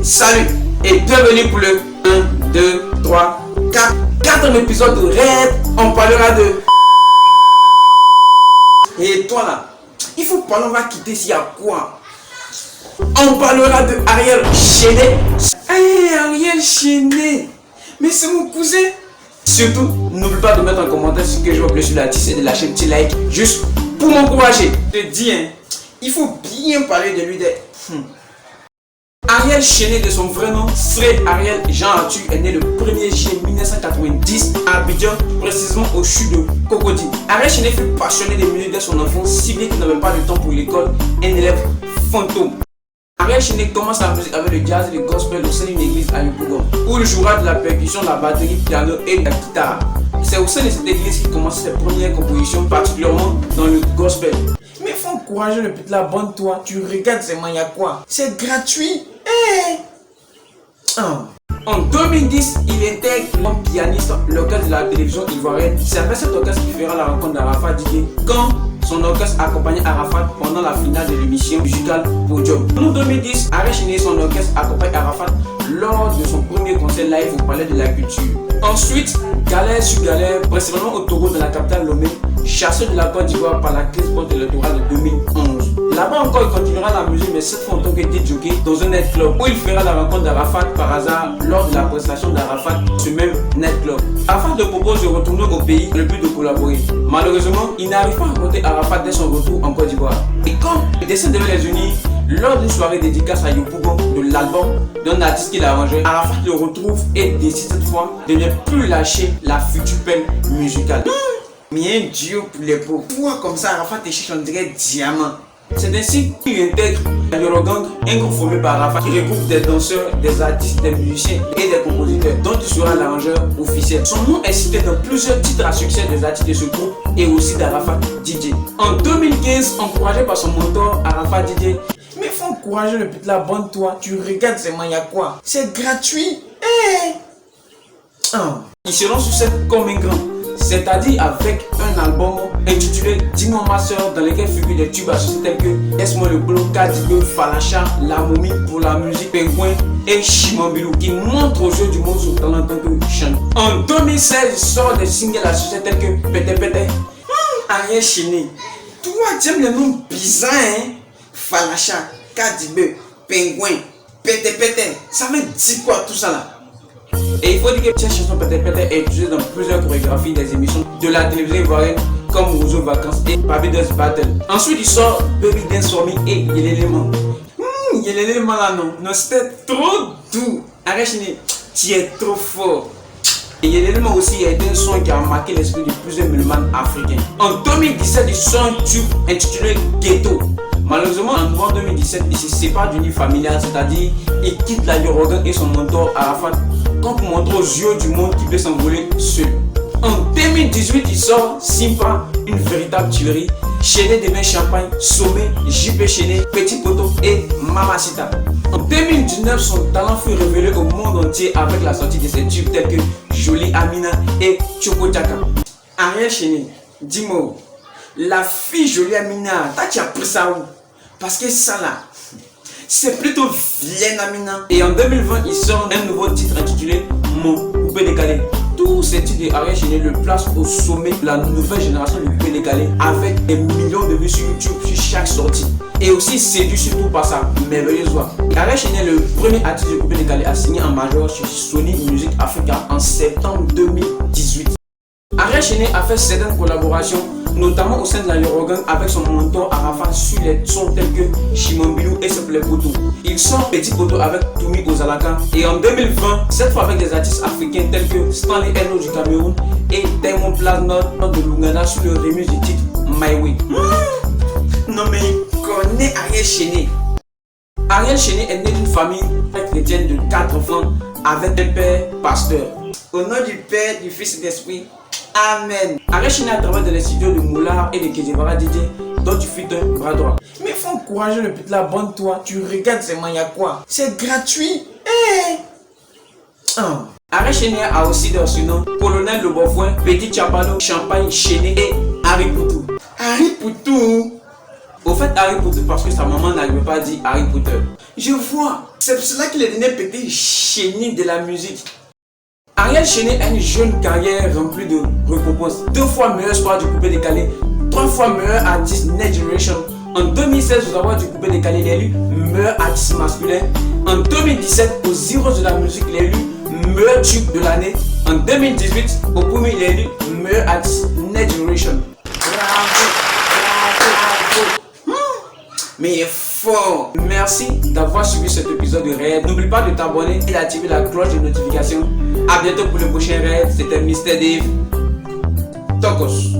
Salut et bienvenue pour le 1, 2, 3, 4 4e épisode de Red. On parlera de... Et toi là, il faut parler, on va quitter s'il y a quoi. On parlera de Ariel Chené. Hey, Ariel Chené, mais c'est mon cousin. Surtout, n'oublie pas de mettre un commentaire ce que je vois sur l'artiste et de lâcher un petit like juste pour m'encourager. Je te dis, hein, il faut bien parler de lui. Ariel Chené, de son vrai nom, Frère Ariel Jean Arthur, est né le 1er juillet 1990 à Abidjan, précisément au CHU de Cocody. Ariel Chené fut passionné de musique dès son enfance, si bien qu'il n'avait pas de temps pour l'école, un élève fantôme. Ariel Chené commence la musique avec le jazz et le gospel au sein d'une église à Yopougon, où il jouera de la percussion, la batterie, le piano et la guitare. C'est au sein de cette église qu'il commence ses premières compositions, particulièrement dans le gospel. Mais il faut encourager le petit là, bonne-toi, tu regardes ces manias quoi. C'est gratuit. En 2010, il intègre comme pianiste l'orchestre de la télévision ivoirienne. C'est avec cet orchestre qu'il fera la rencontre d'Arafat Didier quand son orchestre accompagnait Arafat pendant la finale de l'émission musicale Podium. En 2010, Ariel Chené et son orchestre accompagnent Arafat lors de son premier concert live au Palais de la Culture. Ensuite, galère sur galère, principalement au Togo de la capitale Lomé, chassé de la Côte d'Ivoire par la crise post-électorale de 2011. Là-bas encore, il continuera la musique, mais cette fois en tant que DJ dans un nightclub où il fera la rencontre d'Arafat par hasard lors de la prestation d'Arafat, ce même nightclub. Arafat le propose de retourner au pays le but de collaborer. Malheureusement, il n'arrive pas à rencontrer Arafat dès son retour en Côte d'Ivoire. Et quand il décide de les unir, lors d'une soirée dédicace à Yopougon de l'album d'un artiste qui l'a arrangé, Arafat le retrouve et décide cette fois de ne plus lâcher la future peine musicale. Mais un duo pour les pauvres. Toi comme ça, Arafat échange on dirait diamant. C'est ainsi qu'il intègre Yorogang, un groupe formé par Arafat qui regroupe des danseurs, des artistes, des musiciens et des compositeurs dont il sera l'arrangeur officiel. Son nom est cité dans plusieurs titres à succès des artistes de ce groupe et aussi d'Arafat DJ. En 2015, encouragé par son mentor Arafat DJ, mais faut encourager le petit là, bonne-toi, tu regardes ces manias quoi. C'est gratuit. Ils seront sur scène comme un grand. C'est-à-dire avec un album intitulé Dis-moi ma soeur, dans lequel figurent des tubes associés tels que Laisse-moi le boulot, Kadigo, Falacha, La Momie pour la musique, Pingouin et Chimambilou, qui montrent aux yeux du monde son talent en tant que chanteur. En 2016, il sort des singles associés tels que Pété Pété. Ariel Chené, toi tu aimes les noms bizarres, hein? Falacha, Kadigo, Pingouin, Pété Pété, ça veut dire quoi tout ça là? Et il faut dire que cette chanson Pété Pété est utilisée dans plusieurs chorégraphies des émissions de la télévision ivoirienne comme Ouzo Vacances et Barbados Battle. Ensuite il sort Baby Dance For Me et Yélélément. Yélélément là non, c'était trop doux. Ariel Chené, tu es trop fort. Et Yélélément aussi a été un son qui a marqué l'esprit de plusieurs mélomanes africains. En 2017 il sort un tube intitulé Ghetto. Malheureusement, en novembre 2017, il se sépare d'une vie familiale, c'est-à-dire il quitte la Yorogan et son mentor Arafat, comme pour montrer aux yeux du monde qu'il peut s'envoler seul. En 2018, il sort Simpa, une véritable tuerie, Chené devient Champagne, Sommet, JP Chené, Petit Poto et Mamacita. En 2019, son talent fut révélé au monde entier avec la sortie de ses tubes tels que Jolie Amina et Choco Chaka. Ariel Chené, dis-moi, la fille Jolie Amina, tu as pris ça où? Parce que ça là, c'est plutôt vilaine Amina. Et en 2020, il sort un nouveau titre intitulé Mon coupé décalé. Tous ces titres d'Ariel Chené le placent au sommet de la nouvelle génération du coupé décalé, avec des millions de vues sur YouTube sur chaque sortie. Et aussi séduit surtout par sa merveilleuse voix. Ariel Chené est le premier artiste du coupé décalé à signer en major sur Sony Music Africa en septembre 2018. Ariel Chené a fait certaines collaborations, notamment au sein de la Yorogan avec son mentor Arafat sur les sons tels que Chimambilou et Seple Poto. Il sort Petit Poto avec Toumi Ozalaka et en 2020, cette fois avec des artistes africains tels que Stanley Eno du Cameroun et Diamond Platnumz de l'Ouganda sur le remix du titre My Way. Non mais il connaît Ariel Chené. Ariel Chené est né d'une famille chrétienne de 4 enfants avec un père pasteur. Au nom du Père, du Fils et de l'Esprit. Amen. Ariel Chené a travaillé dans les studios de Moulard et de Kedevara DJ, dont tu fais un bras droit. Mais il faut encourager le petit là, bonne-toi, tu regardes ces manias quoi. C'est gratuit. Ariel Chené a aussi dans son nom Colonel Le Beaufoin, Petit Chapano, Champagne Chené et Harry Poutou. Harry Poutou, Au fait, Harry Potter parce que sa maman n'arrivait pas à dire Harry Potter. Je vois, c'est pour cela qu'il est devenu petit génie de la musique. Ariel Cheney a une jeune carrière remplie de récompenses. 2 fois meilleur score du coupé décalé, 3 fois meilleur artiste Next Generation. En 2016, aux awards du coupé décalé, il est élu meilleur artiste masculin. En 2017, aux Heroes de la musique, il est élu meilleur tube de l'année. En 2018, au premier, il est élu meilleur artiste Next Generation. Bravo, bravo, bravo. Mais il est fort. Merci d'avoir suivi cet épisode de Raid. N'oublie pas de t'abonner et d'activer la cloche de notification. A bientôt pour le prochain Raid. C'était Mr. Dave. Tokos.